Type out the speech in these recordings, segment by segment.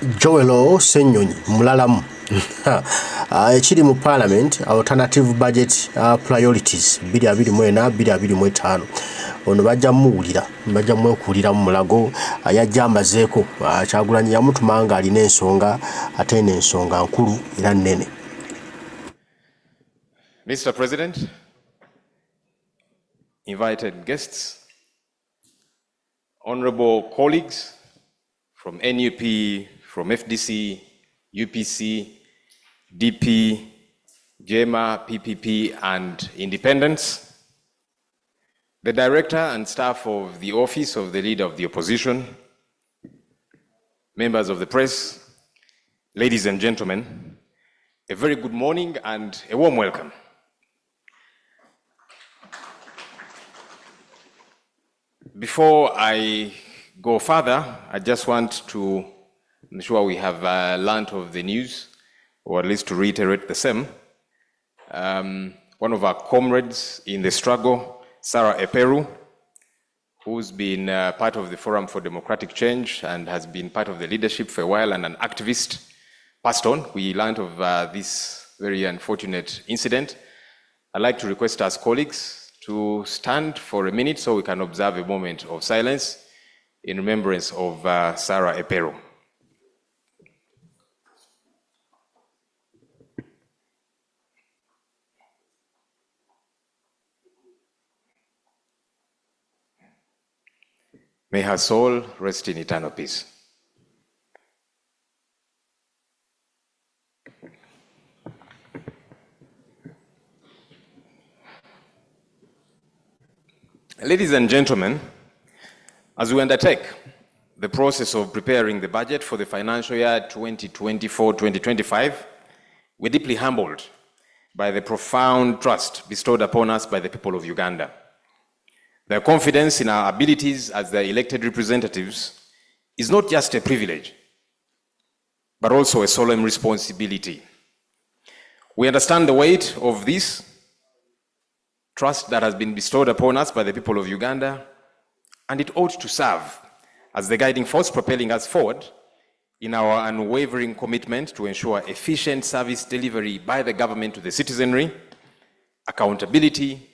Joel Ssenyonyi mulalamu ekiri mu Parliament alternative budget priorities 2024-2025 ono bajja mwekuulira mu mulago yajja amazeeko Kyagulanyi yamutuma nga alina ensonga ate n'ensonga nkulu era nnene. Mr. President, invited guests, honorable colleagues from NUP, from FDC, UPC, DP, JEMA, PPP, and independents, the director and staff of the Office of the Leader of the Opposition, members of the press, ladies and gentlemen, a very good morning and a warm welcome. Before I go further, I just want to ensure we have learned of the news, or at least to reiterate the same. One of our comrades in the struggle, Sarah Eperu, who's been part of the Forum for Democratic Change and has been part of the leadership for a while and an activist, passed on. We learned of this very unfortunate incident. I'd like to request our colleagues to stand for a minute so we can observe a moment of silence in remembrance of Sarah Eperu. May her soul rest in eternal peace. Ladies and gentlemen, as we undertake the process of preparing the budget for the financial year 2024-2025, we're deeply humbled by the profound trust bestowed upon us by the people of Uganda. Their confidence in our abilities as their elected representatives is not just a privilege, but also a solemn responsibility. We understand the weight of this trust that has been bestowed upon us by the people of Uganda, and it ought to serve as the guiding force propelling us forward in our unwavering commitment to ensure efficient service delivery by the government to the citizenry, accountability,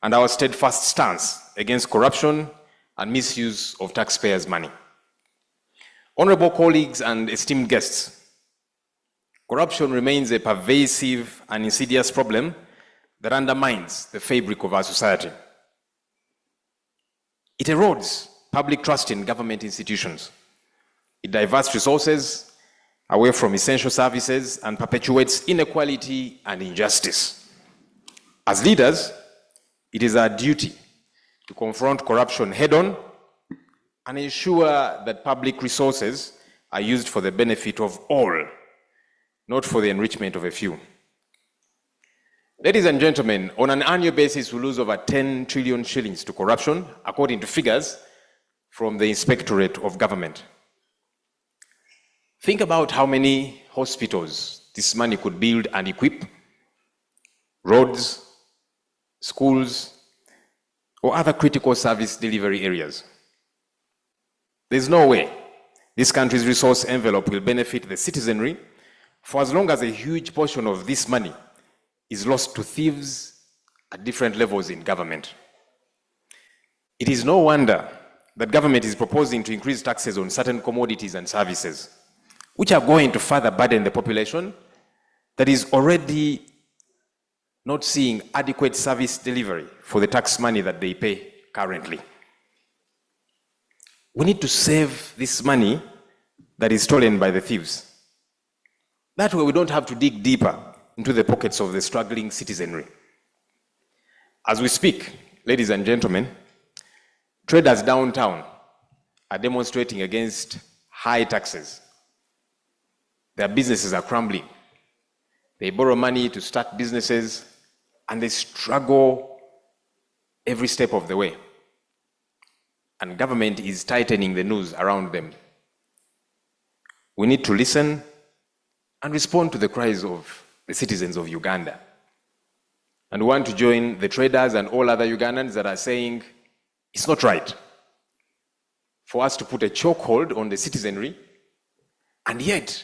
and our steadfast stance against corruption and misuse of taxpayers' money. Honorable colleagues and esteemed guests, corruption remains a pervasive and insidious problem that undermines the fabric of our society. It erodes public trust in government institutions. It diverts resources away from essential services and perpetuates inequality and injustice. As leaders, it is our duty to confront corruption head-on and ensure that public resources are used for the benefit of all, not for the enrichment of a few. Ladies and gentlemen, on an annual basis, we lose over 10 trillion shillings to corruption, according to figures from the Inspectorate of Government. Think about how many hospitals this money could build and equip, roads, schools, or other critical service delivery areas. There's no way this country's resource envelope will benefit the citizenry for as long as a huge portion of this money is lost to thieves at different levels in government. It is no wonder that government is proposing to increase taxes on certain commodities and services, which are going to further burden the population that is already not seeing adequate service delivery for the tax money that they pay currently. We need to save this money that is stolen by the thieves. That way we don't have to dig deeper into the pockets of the struggling citizenry. As we speak, ladies and gentlemen, traders downtown are demonstrating against high taxes. Their businesses are crumbling. They borrow money to start businesses, and they struggle every step of the way. And government is tightening the noose around them. We need to listen and respond to the cries of the citizens of Uganda. And we want to join the traders and all other Ugandans that are saying it's not right for us to put a chokehold on the citizenry And yet,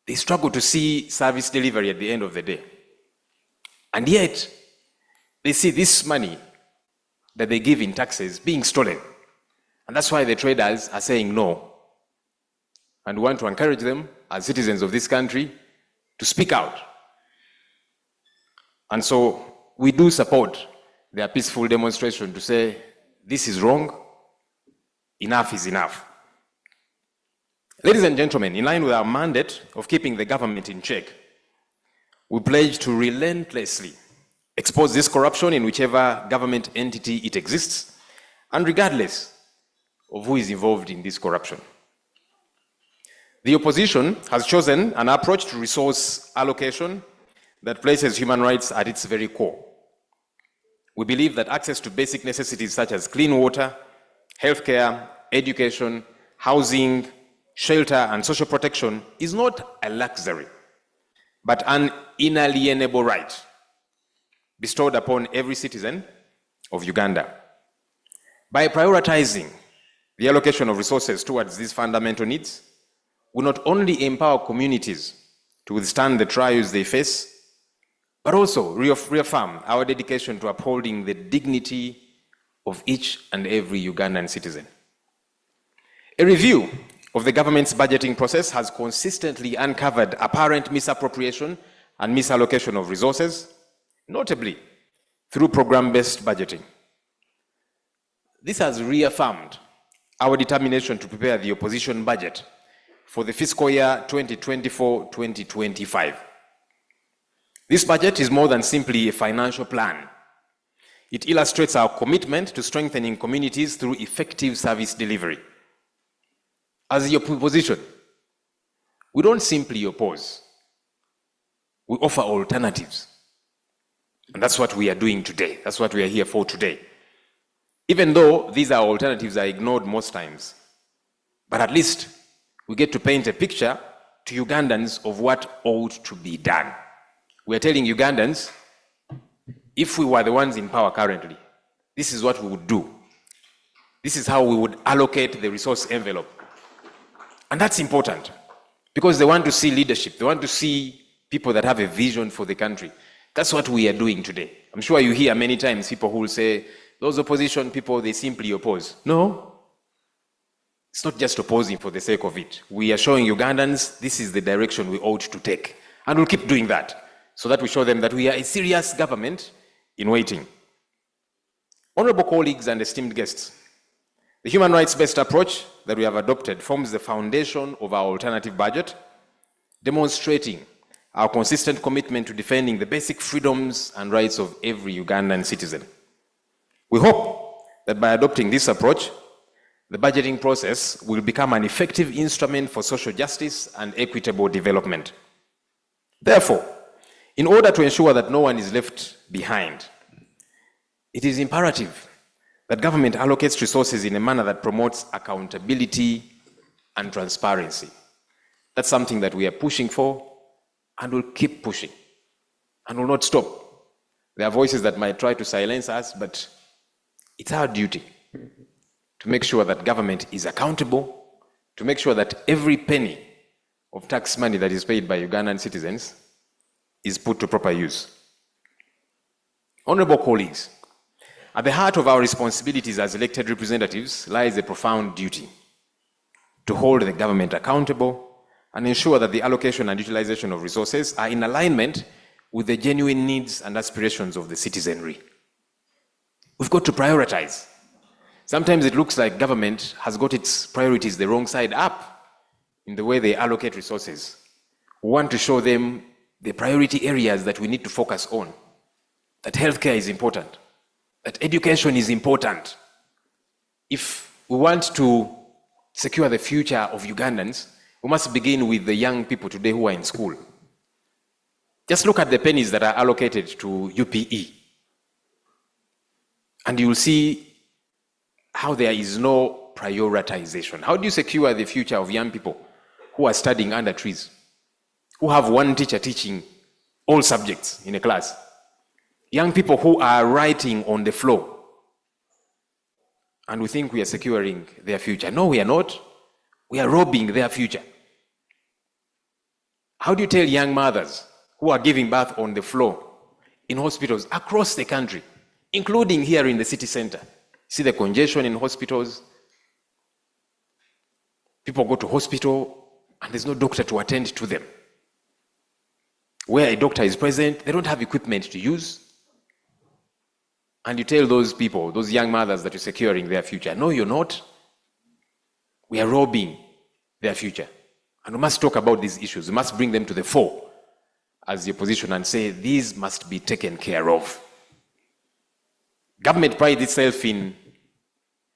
they struggle to see service delivery at the end of the day. And yet, they see this money that they give in taxes being stolen. And that's why the traders are saying no. And we want to encourage them, as citizens of this country, to speak out. And so we do support their peaceful demonstration to say, this is wrong, enough is enough. Ladies and gentlemen, in line with our mandate of keeping the government in check, we pledge to relentlessly expose this corruption in whichever government entity it exists, and regardless of who is involved in this corruption. The opposition has chosen an approach to resource allocation that places human rights at its very core. We believe that access to basic necessities such as clean water, healthcare, education, housing, shelter, and social protection is not a luxury, but an inalienable right bestowed upon every citizen of Uganda. By prioritizing the allocation of resources towards these fundamental needs, we not only empower communities to withstand the trials they face, but also reaffirm our dedication to upholding the dignity of each and every Ugandan citizen. A review of the government's budgeting process has consistently uncovered apparent misappropriation and misallocation of resources, notably through program-based budgeting. This has reaffirmed our determination to prepare the opposition budget for the fiscal year 2024-2025. This budget is more than simply a financial plan. It illustrates our commitment to strengthening communities through effective service delivery. As the opposition, we don't simply oppose. We offer alternatives. And that's what we are doing today. That's what we are here for today. Even though these are alternatives are ignored most times, but at least we get to paint a picture to Ugandans of what ought to be done. We are telling Ugandans, if we were the ones in power currently, this is what we would do. This is how we would allocate the resource envelope. And that's important, because they want to see leadership. They want to see people that have a vision for the country. That's what we are doing today. I'm sure you hear many times people who will say, those opposition people, they simply oppose. No, it's not just opposing for the sake of it. We are showing Ugandans this is the direction we ought to take. And we'll keep doing that, so that we show them that we are a serious government in waiting. Honorable colleagues and esteemed guests, the human rights-based approach that we have adopted forms the foundation of our alternative budget, demonstrating our consistent commitment to defending the basic freedoms and rights of every Ugandan citizen. We hope that by adopting this approach, the budgeting process will become an effective instrument for social justice and equitable development. Therefore, in order to ensure that no one is left behind, it is imperative that government allocates resources in a manner that promotes accountability and transparency. That's something that we are pushing for, and will keep pushing, and will not stop. There are voices that might try to silence us, but it's our duty to make sure that government is accountable, to make sure that every penny of tax money that is paid by Ugandan citizens is put to proper use. Honorable colleagues, at the heart of our responsibilities as elected representatives lies a profound duty to hold the government accountable and ensure that the allocation and utilization of resources are in alignment with the genuine needs and aspirations of the citizenry. We've got to prioritize. Sometimes it looks like government has got its priorities the wrong side up in the way they allocate resources. We want to show them the priority areas that we need to focus on, that healthcare is important, that education is important. If we want to secure the future of Ugandans, we must begin with the young people today who are in school. Just look at the pennies that are allocated to UPE, and you will see how there is no prioritization. How do you secure the future of young people who are studying under trees, who have one teacher teaching all subjects in a class? Young people who are writing on the floor, and we think we are securing their future. No, we are not. We are robbing their future. How do you tell young mothers who are giving birth on the floor in hospitals across the country, including here in the city center? See the congestion in hospitals. People go to hospital and there's no doctor to attend to them. Where a doctor is present, they don't have equipment to use. And you tell those people, those young mothers, that you're securing their future. No, you're not. We are robbing their future. And we must talk about these issues. We must bring them to the fore as the opposition and say, these must be taken care of. Government prides itself in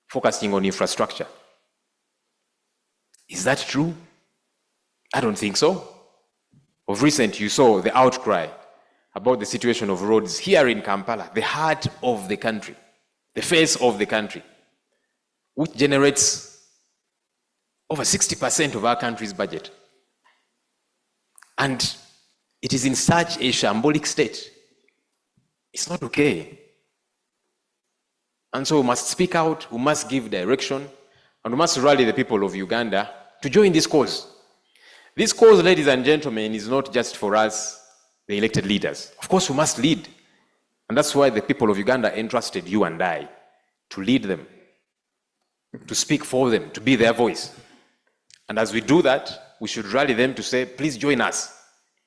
focusing on infrastructure. Is that true? I don't think so. Of recent, you saw the outcry about the situation of roads here in Kampala, the heart of the country, the face of the country, which generates over 60% of our country's budget. And it is in such a shambolic state. It's not okay. And so we must speak out, we must give direction, and we must rally the people of Uganda to join this cause. This cause, ladies and gentlemen, is not just for us, the elected leaders. Of course, we must lead. And that's why the people of Uganda entrusted you and I to lead them, to speak for them, to be their voice. And as we do that, we should rally them to say, please join us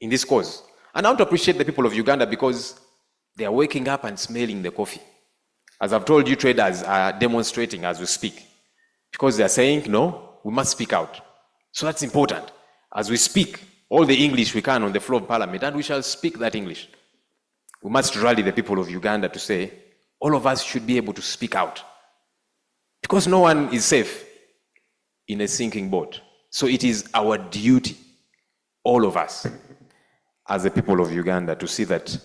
in this cause. And I want to appreciate the people of Uganda because they are waking up and smelling the coffee. As I've told you, traders are demonstrating as we speak because they are saying, no, we must speak out. So that's important. As we speak all the English we can on the floor of Parliament, and we shall speak that English, we must rally the people of Uganda to say, all of us should be able to speak out. Because no one is safe in a sinking boat. So it is our duty, all of us, as the people of Uganda, to see that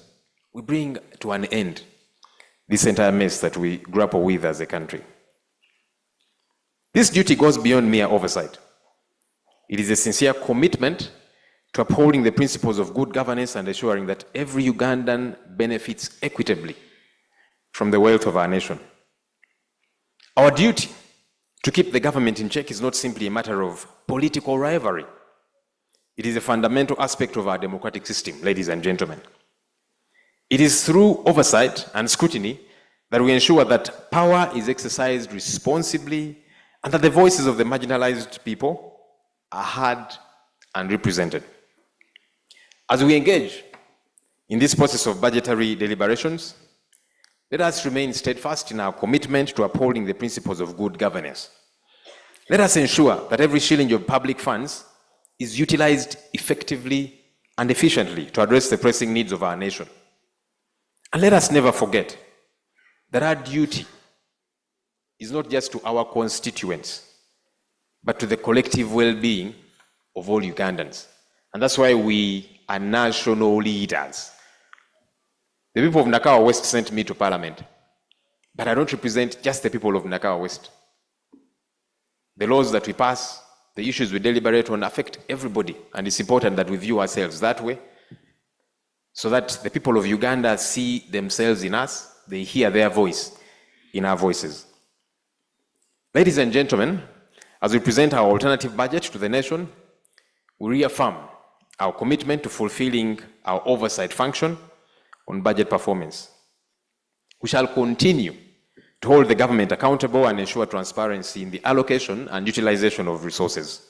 we bring to an end this entire mess that we grapple with as a country. This duty goes beyond mere oversight. It is a sincere commitment to upholding the principles of good governance and ensuring that every Ugandan benefits equitably from the wealth of our nation. Our duty to keep the government in check is not simply a matter of political rivalry. It is a fundamental aspect of our democratic system, ladies and gentlemen. It is through oversight and scrutiny that we ensure that power is exercised responsibly and that the voices of the marginalized people are heard and represented. As we engage in this process of budgetary deliberations, let us remain steadfast in our commitment to upholding the principles of good governance. Let us ensure that every shilling of public funds is utilized effectively and efficiently to address the pressing needs of our nation. And let us never forget that our duty is not just to our constituents, but to the collective well-being of all Ugandans. And that's why we are national leaders. The people of Nakawa West sent me to Parliament, but I don't represent just the people of Nakawa West. The laws that we pass, the issues we deliberate on affect everybody, and it's important that we view ourselves that way, so that the people of Uganda see themselves in us, they hear their voice in our voices. Ladies and gentlemen, as we present our alternative budget to the nation, we reaffirm our commitment to fulfilling our oversight function on budget performance. We shall continue to hold the government accountable and ensure transparency in the allocation and utilization of resources,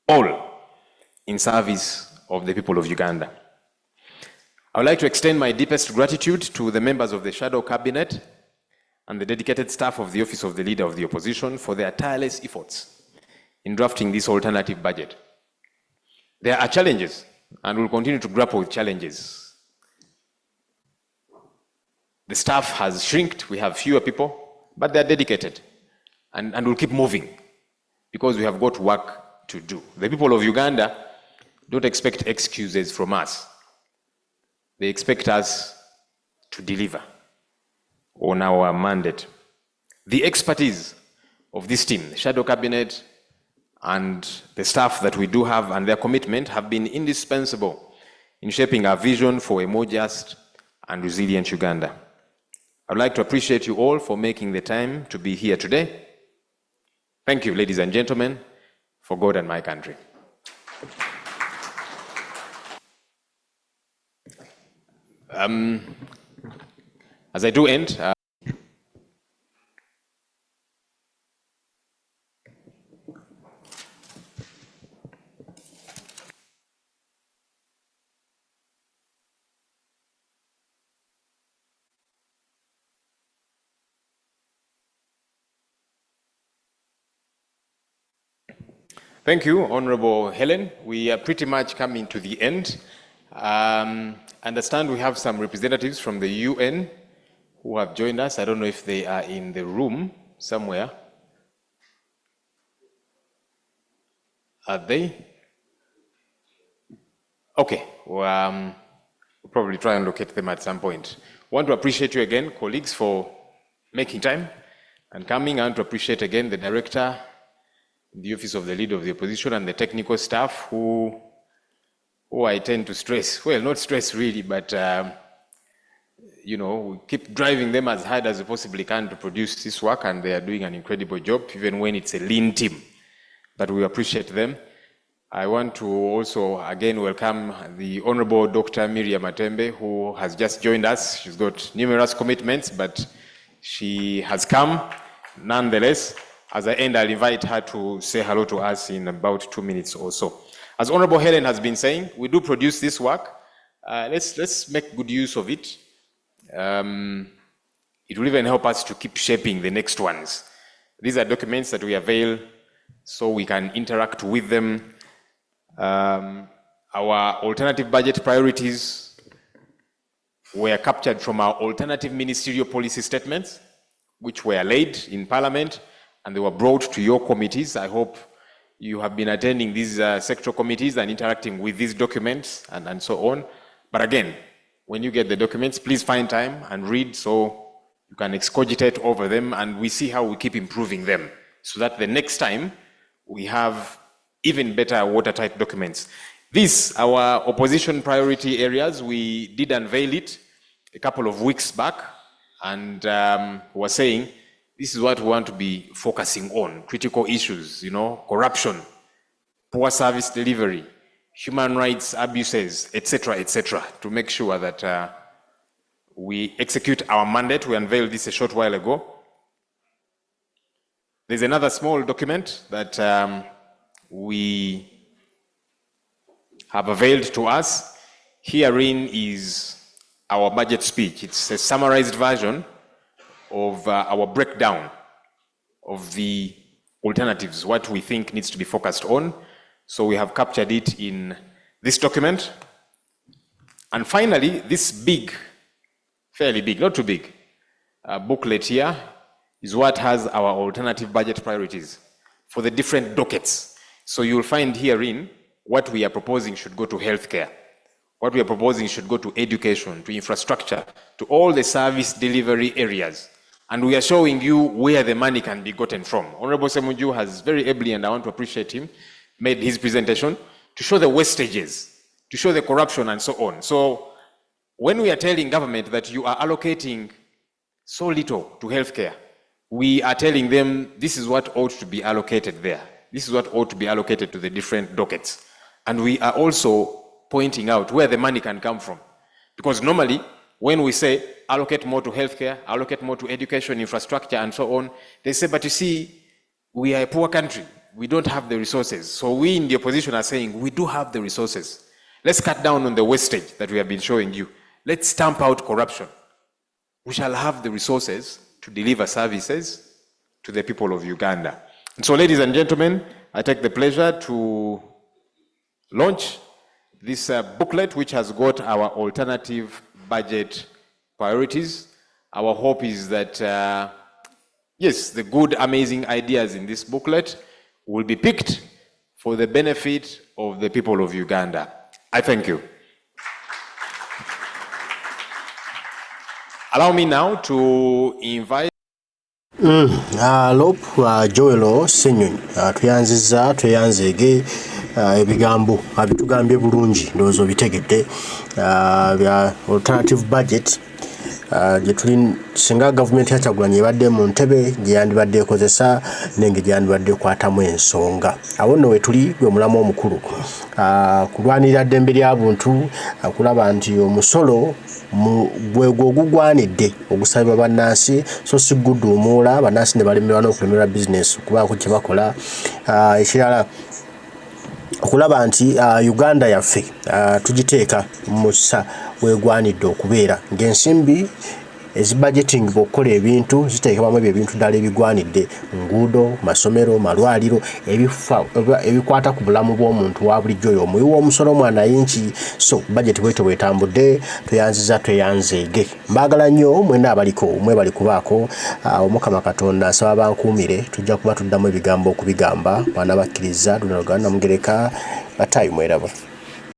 all in service of the people of Uganda. I would like to extend my deepest gratitude to the members of the Shadow Cabinet and the dedicated staff of the Office of the Leader of the Opposition for their tireless efforts in drafting this alternative budget. There are challenges, and we'll continue to grapple with challenges. The staff has shrinked, we have fewer people, but they're dedicated, and we'll keep moving because we have got work to do. The people of Uganda don't expect excuses from us. They expect us to deliver on our mandate. The expertise of this team, the Shadow Cabinet, and the staff that we do have and their commitment have been indispensable in shaping our vision for a more just and resilient Uganda. I'd like to appreciate you all for making the time to be here today. Thank you, ladies and gentlemen, for God and my country. As I do end, thank you, Honorable Helen. We are pretty much coming to the end. Understand we have some representatives from the UN who have joined us. I don't know if they are in the room somewhere. Are they? Okay, we'll probably try and locate them at some point. Want to appreciate you again, colleagues, for making time and coming, and to appreciate again the director, the Office of the Leader of the Opposition, and the technical staff who I tend to stress. Well, not stress really, but you know, we keep driving them as hard as we possibly can to produce this work, and they are doing an incredible job, even when it's a lean team. But we appreciate them. I want to also again welcome the Honorable Dr. Miriam Matembe, who has just joined us. She's got numerous commitments, but she has come nonetheless. As I end, I'll invite her to say hello to us in about 2 minutes or so. As Honorable Helen has been saying, we do produce this work. Let's make good use of it. It will even help us to keep shaping the next ones. These are documents that we avail so we can interact with them. Our alternative budget priorities were captured from our alternative ministerial policy statements, which were laid in Parliament, and they were brought to your committees. I hope you have been attending these sectoral committees and interacting with these documents and so on. But again, when you get the documents, please find time and read so you can excogitate over them, and we see how we keep improving them so that the next time we have even better watertight documents. These, our opposition priority areas, we did unveil it a couple of weeks back, and we were saying, this is what we want to be focusing on: critical issues, you know, corruption, poor service delivery, human rights abuses, etc., to make sure that we execute our mandate. We unveiled this a short while ago. There's another small document that we have availed to us. Herein is our budget speech. It's a summarized version of our breakdown of the alternatives, what we think needs to be focused on. So we have captured it in this document. And finally, this big, fairly big, not too big, booklet here is what has our alternative budget priorities for the different dockets. So you'll find herein what we are proposing should go to healthcare, what we are proposing should go to education, to infrastructure, to all the service delivery areas. And we are showing you where the money can be gotten from. Honorable Ssenyonyi has very ably, and I want to appreciate him, made his presentation to show the wastages, to show the corruption and so on. So when we are telling government that you are allocating so little to healthcare, we are telling them this is what ought to be allocated there. This is what ought to be allocated to the different dockets. And we are also pointing out where the money can come from. Because normally, when we say allocate more to healthcare, allocate more to education, infrastructure, and so on, they say, but you see, we are a poor country. We don't have the resources. So we in the opposition are saying, we do have the resources. Let's cut down on the wastage that we have been showing you. Let's stamp out corruption. We shall have the resources to deliver services to the people of Uganda. And so, ladies and gentlemen, I take the pleasure to launch this booklet, which has got our alternative budget priorities. Our hope is that, yes, the good, amazing ideas in this booklet will be picked for the benefit of the people of Uganda. I thank you. Allow me now to invite Lop Joelo Ssenyonyi tweyanzege ebigambo abitugambye bulungi ndowooza obitegedde bya alternative budget gye tuli singa gavumenti ya Kyagulanyi ebadde mu ntebe gye yandibadde ekozesa n'engeri yandibadde ekwatamu ensonga. Awo nno we tuli gwe mulamu omukulu kulwanirira ddembe ly'abuntu, kulaba nti omusolo gwego ogugwanidde ogusabibwa bannansi so si guduumuula bannansi ne balemerwa n'okulemerwa bizinesi okubaako kye bakola. Ekirala okulaba nti Uganda yaffe tugiteeka mu kisa wegwanidde okubeera ng'ensimbi ezibudgeting bw'okukola ebintu ziteekebwamu ebintu ddala ebigwanidde nguudo, masomero, malwaliro ebikwata ku bulamu bw'omuntu wa bulijjo oyo omuwi w'omusolo mwana yinki. So budget bwetyo bwetambudde tweyanziza tweyanzeege. Mbaagala nnyo mwena abaliko mwebali kubaako Omukama Katonda nsaba bankuumire tujja kuba tuddamu ebigambo okubigamba bana bakkiriza Luganda Mugereka bataayi mweraba.